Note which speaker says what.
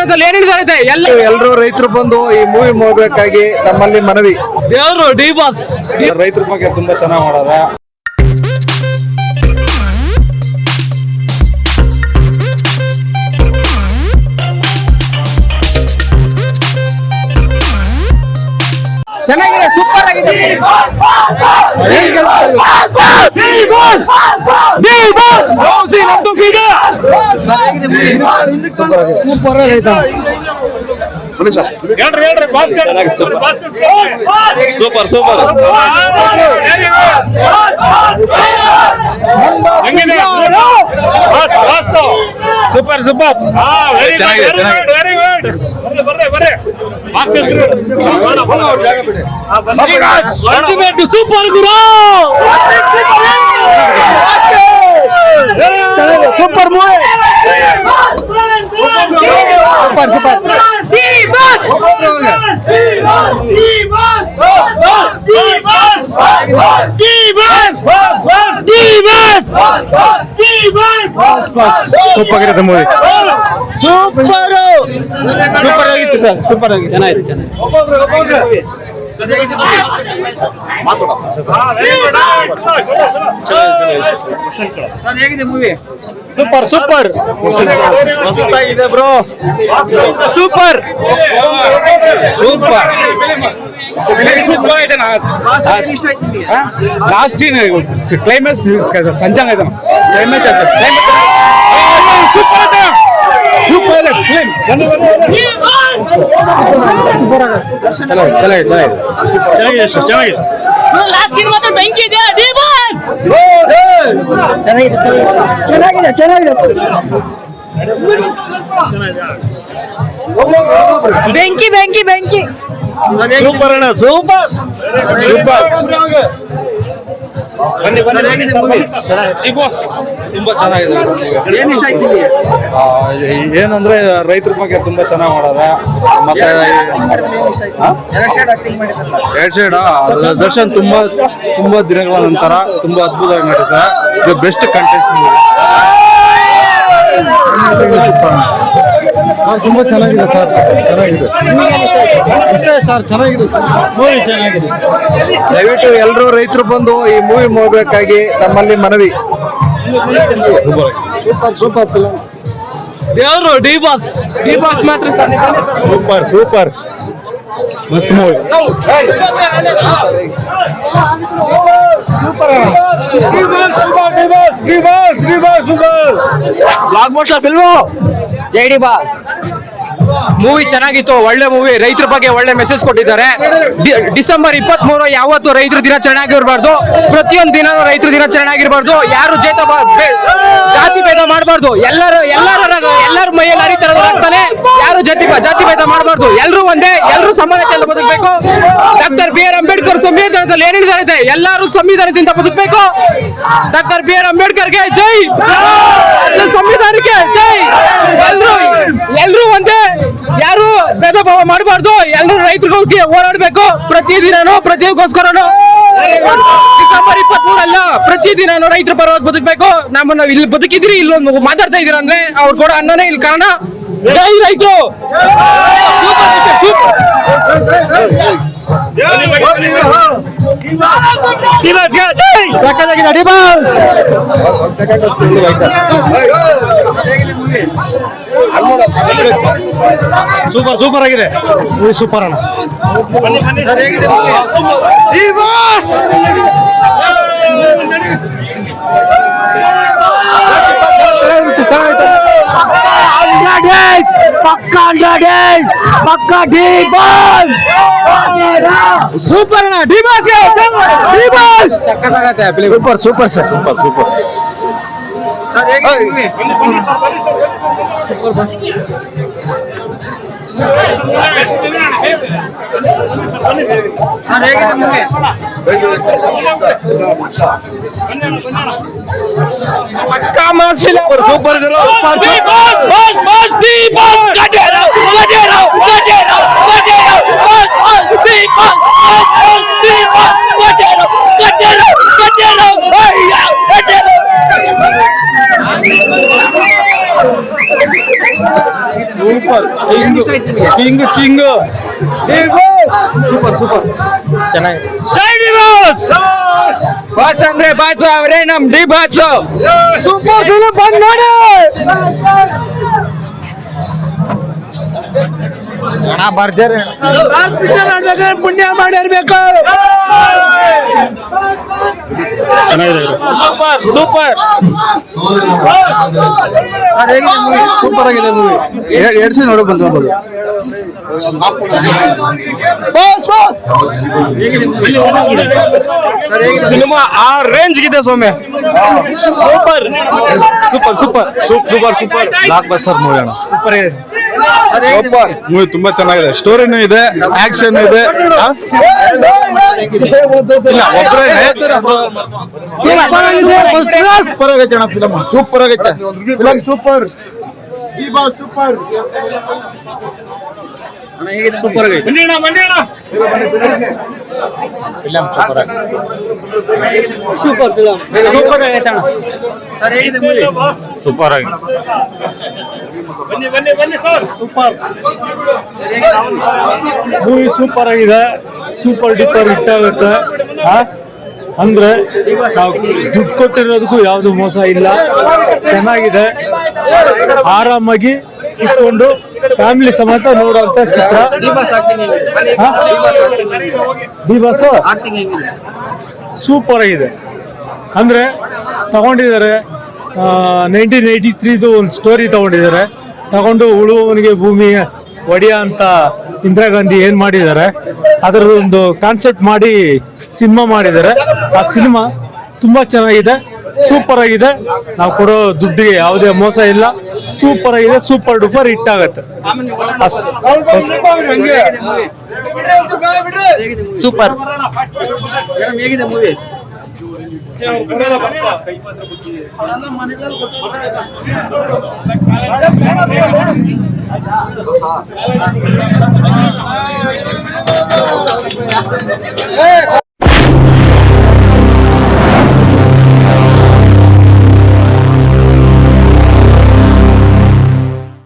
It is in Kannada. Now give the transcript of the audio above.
Speaker 1: ದೇವರದಲ್ಲಿ ಏನ್ ಹೇಳಿದಾರೆ
Speaker 2: ಎಲ್ಲರೂ ರೈತರು ಬಂದು ಈ ಮೂವಿ ನೋಡ್ಬೇಕಾಗಿ ನಮ್ಮಲ್ಲಿ ಮನವಿ.
Speaker 1: ದೇವರು ಡಿ ಬಾಸ್
Speaker 2: ರೈತರ ಬಗ್ಗೆ ತುಂಬಾ ಚೆನ್ನಾಗಿ ಮಾಡೋದ.
Speaker 1: ಚೆನ್ನಾಗಿದೆ, ಸೂಪರ್ ಆಗಿದೆ.
Speaker 3: Super super
Speaker 4: super super
Speaker 1: ultimate super ಗುರು, super movie, super super.
Speaker 2: Super ಆಗಿರುತ್ತೆ ಮೂವಿ.
Speaker 1: ಸೂಪರ್ ಸೂಪರ್ ಆಗಿತ್ತು, ಸೂಪರ್ ಆಗಿ ಚೆನ್ನಾಗಿದೆ, ಚೆನ್ನಾಗಿದೆ. ಹೇಗಿದೆ ಮೂವಿ?
Speaker 4: ಸೂಪರ್ ಸೂಪರ್
Speaker 1: ಇದೆ bro, super super.
Speaker 4: Last scene climax ಸಂಜಂಗ್ ಆಯ್ತು. ಕ್ಲೈಮ್ಯಾಕ್ಸ್ ಚೆನ್ನಾಗಿದೆ.
Speaker 5: ಲಾಸ್ಟ್ ಸೀನ್ ಮಾತ್ರ ಬೆಂಕಿ ಇದೆ.
Speaker 1: ಚೆನ್ನಾಗಿದೆ, ಚೆನ್ನಾಗಿದೆ.
Speaker 5: ಬೆಂಕಿ ಬೆಂಕಿ ಬೆಂಕಿ.
Speaker 4: ಸೂಪರ್ ಅಣ್ಣ, ಸೂಪರ್ ಸೂಪರ್.
Speaker 2: ತುಂಬಾ ಚೆನ್ನಾಗಿದೆ.
Speaker 1: ಏನ್ ಇಷ್ಟ ಆಯ್ತು?
Speaker 2: ಏನಂದ್ರೆ ರೈತರ ಬಗ್ಗೆ ತುಂಬಾ ಚೆನ್ನಾಗಿ ಮಾಡೋದ. ಮತ್ತೆ ಎರಡ್ ಶೇಡ್ ದರ್ಶನ್ ತುಂಬಾ ದಿನಗಳ ನಂತರ ತುಂಬಾ ಅದ್ಭುತವಾಗಿ ಮಾಡಿದ್ದಾರೆ. ಇದು ಬೆಸ್ಟ್ ಕಂಟೆಂಟ್. ತುಂಬಾ ಚೆನ್ನಾಗಿದೆ ಸರ್, ಚೆನ್ನಾಗಿದೆ ಇಷ್ಟ ಸರ್, ಚೆನ್ನಾಗಿದೆ ಮೂವಿ, ಚೆನ್ನಾಗಿದೆ. ದಯವಿಟ್ಟು ಎಲ್ಲರೂ ರೈತರು ಬಂದು ಈ ಮೂವಿ ನೋಡ್ಬೇಕಾಗಿ ನಮ್ಮಲ್ಲಿ ಮನವಿ. Super super film.
Speaker 1: ದೇವರು ಡಿ ಬಾಸ್ ಮಾತ್ರ
Speaker 2: ಸೂಪರ್ ಸೂಪರ್ ಮಸ್ತ್ ಮೂವಿ.
Speaker 1: Blockbuster film. ಜೈ ಡಿ ಬಾ. ಮೂವಿ ಚೆನ್ನಾಗಿತ್ತು, ಒಳ್ಳೆ ಮೂವಿ. ರೈತರ ಬಗ್ಗೆ ಒಳ್ಳೆ ಮೆಸೇಜ್ ಕೊಟ್ಟಿದ್ದಾರೆ. ಡಿಸೆಂಬರ್ 23 ಯಾವತ್ತು ರೈತರ ದಿನಾಚರಣೆ ಆಗಿರಬಾರ್ದು. ಪ್ರತಿಯೊಂದು ದಿನ ರೈತರ ದಿನಾಚರಣೆ ಆಗಿರಬಾರ್ದು. ಯಾರು ಜಾತಿ ಭೇದ ಮಾಡಬಾರ್ದು. ಎಲ್ಲರ ಮೈಯಲ್ಲಿ ಹರಿತಾನೆ. ಯಾರು ಜಾತಿ ಭೇದ ಮಾಡಬಾರ್ದು. ಎಲ್ಲರೂ ಒಂದೇ, ಎಲ್ಲರೂ ಸಮಾನತೆಯಿಂದ ಬದುಕಬೇಕು. ಡಾಕ್ಟರ್ ಬಿ ಆರ್ ಅಂಬೇಡ್ಕರ್ ಸಂವಿಧಾನದಲ್ಲಿ ಏನ್ ಹೇಳಿದ್ದಾರೆ? ಎಲ್ಲರೂ ಸಂವಿಧಾನದಿಂದ ಬದುಕಬೇಕು. ಡಾಕ್ಟರ್ ಬಿ ಆರ್ ಅಂಬೇಡ್ಕರ್ಗೆ ಜೈ, ಸಂವಿಧಾನಕ್ಕೆ ಜೈ. ಎಲ್ಲರೂ ಒಂದೇ, ಯಾರು ಭೇದ ಭಾವ ಮಾಡಬಾರ್ದು. ಎಲ್ಲರೂ ರೈತರಿಗೆ ಓಡಾಡಬೇಕು. ಪ್ರತಿಗೋಸ್ಕರನು ಡಿಸೆಂಬರ್ 23 ಅಲ್ಲ, ಪ್ರತಿದಿನ ರೈತರ ಪರವಾಗಿ ಬದುಕಬೇಕು. ನಮ್ಮನ್ನ ಇಲ್ಲಿ ಬದುಕಿದ್ರಿ, ಇಲ್ಲೊಂದು ಮಾತಾಡ್ತಾ ಇದೀರ ಅಂದ್ರೆ ಅವ್ರು ಕೂಡ ಅನ್ನನೇ ಇಲ್ಲಿ ಕಾರಣ. ಜೈ ರೈತರು. ಸಾಕಾಗಿದೆ ಡಿ ಬಾಸ್.
Speaker 4: ಸೂಪರ್ ಸೂಪರ್ ಆಗಿದೆ ಮೂವಿ, ಸೂಪರ್ ಅಣ್ಣ.
Speaker 1: ಪಕ್ಕಾ ಡಿ ಬಾಸ್ ಸೂಪರ್ ಅಣ್ಣ. ಡಿ ಬಾಸ್ ಸಕ್ಕತ್ತಾಗತ್ತೆ film. Super super sir, super super. ಪಕ್ಕಾ mass film, super
Speaker 4: super king king
Speaker 2: super super ಚೆನ್ನಾಗಿದೆ.
Speaker 1: ಬಾಸ್ ಅಂದ್ರೆ ಬಾಸ್ ಅವರೇ ನಮ್ ಡಿ ಬಾಸ್.
Speaker 2: ಸೂಪರ್ ಫಿಲ್ಮ್ ಬಂದ್ ನೋಡಿ ಅಣ್ಣ ಬರ್ತಾರೆ ಪಿಕ್ಚರ್ ನೋಡ್ಬೇಕಾದ್ರೆ ಪುಣ್ಯ ಮಾಡಿರ್ಬೇಕು.
Speaker 1: ಸೂಪರ್ ಸೂಪರ್
Speaker 2: ಸೂಪರ್ ಆಗಿದೆ ಮೂವಿ. ಎರಡು ಸಲ ನೋಡೋ ಬಂದು
Speaker 1: ಸಿನಿಮಾ ಆ ರೇಂಜ್ ಇದೆ Soumya. Super super super super super
Speaker 2: blockbuster movie ಅಣ್ಣ.
Speaker 1: ಸೂಪರ್
Speaker 4: ಮೂವಿ ತುಂಬಾ ಚೆನ್ನಾಗಿದೆ. ಸ್ಟೋರಿನೂ ಇದೆ, ಆಕ್ಷನ್ ಇದೆ.
Speaker 2: ಸೂಪರ್ ಆಗೈತೆ ಅಣ್ಣ ಫಿಲಮ್. ಸೂಪರ್ ಆಗೈತೆ ಫಿಲಮ್. ಸೂಪರ್ ಸೂಪರ್
Speaker 1: ಸೂಪರ್ ಆಗೈತೆ.
Speaker 2: ಫಿಲಮ್ ಸೂಪರ್ ಆಗಿದೆ.
Speaker 1: ಸೂಪರ್ ಫಿಲಮ್ ಸೂಪರ್ ಆಗೈತೆ ಅಣ್ಣ.
Speaker 4: ಸೂಪರ್ ಆಗಿದೆ.
Speaker 3: ಮೂವಿ ಸೂಪರ್ ಆಗಿದೆ. ಸೂಪರ್ ಡೂಪರ್ ಹಿಟ್ ಆಗುತ್ತೆ. ಅಂದ್ರೆ ನಾವು ದುಡ್ಡು ಕೊಟ್ಟಿರೋದಕ್ಕೂ ಯಾವ್ದು ಮೋಸ ಇಲ್ಲ. ಚೆನ್ನಾಗಿದೆ. ಆರಾಮಾಗಿ ಇಟ್ಕೊಂಡು ಫ್ಯಾಮಿಲಿ ಸಮೇತ ನೋಡುವಂತ ಚಿತ್ರ. ಡಿ ಬಾಸ್ ಸೂಪರ್ ಆಗಿದೆ. ಅಂದ್ರೆ ತಗೊಂಡಿದ್ದಾರೆ 1983 ಒಂದು ಸ್ಟೋರಿ ತಗೊಂಡಿದ್ದಾರೆ. ತಗೊಂಡು ಉಳುವವನಿಗೆ ಭೂಮಿ ಒಡೆಯ ಅಂತ ಇಂದಿರಾ ಗಾಂಧಿ ಏನ್ ಮಾಡಿದ್ದಾರೆ ಅದರ ಒಂದು ಕಾನ್ಸೆಪ್ಟ್ ಮಾಡಿ ಸಿನಿಮಾ ಮಾಡಿದ್ದಾರೆ. ಆ ಸಿನಿಮಾ ತುಂಬಾ ಚೆನ್ನಾಗಿದೆ. ಸೂಪರ್ ಆಗಿದೆ. ನಾವು ಕೊಡೋ ದುಡ್ಡಿಗೆ ಯಾವುದೇ ಮೋಸ ಇಲ್ಲ. ಸೂಪರ್ ಆಗಿದೆ. ಸೂಪರ್ ಡೂಪರ್ ಹಿಟ್ ಆಗತ್ತೆ ಅಷ್ಟೇ.
Speaker 1: ಸೂಪರ್
Speaker 2: ಹೇಗಿದೆ ಮೂವಿ?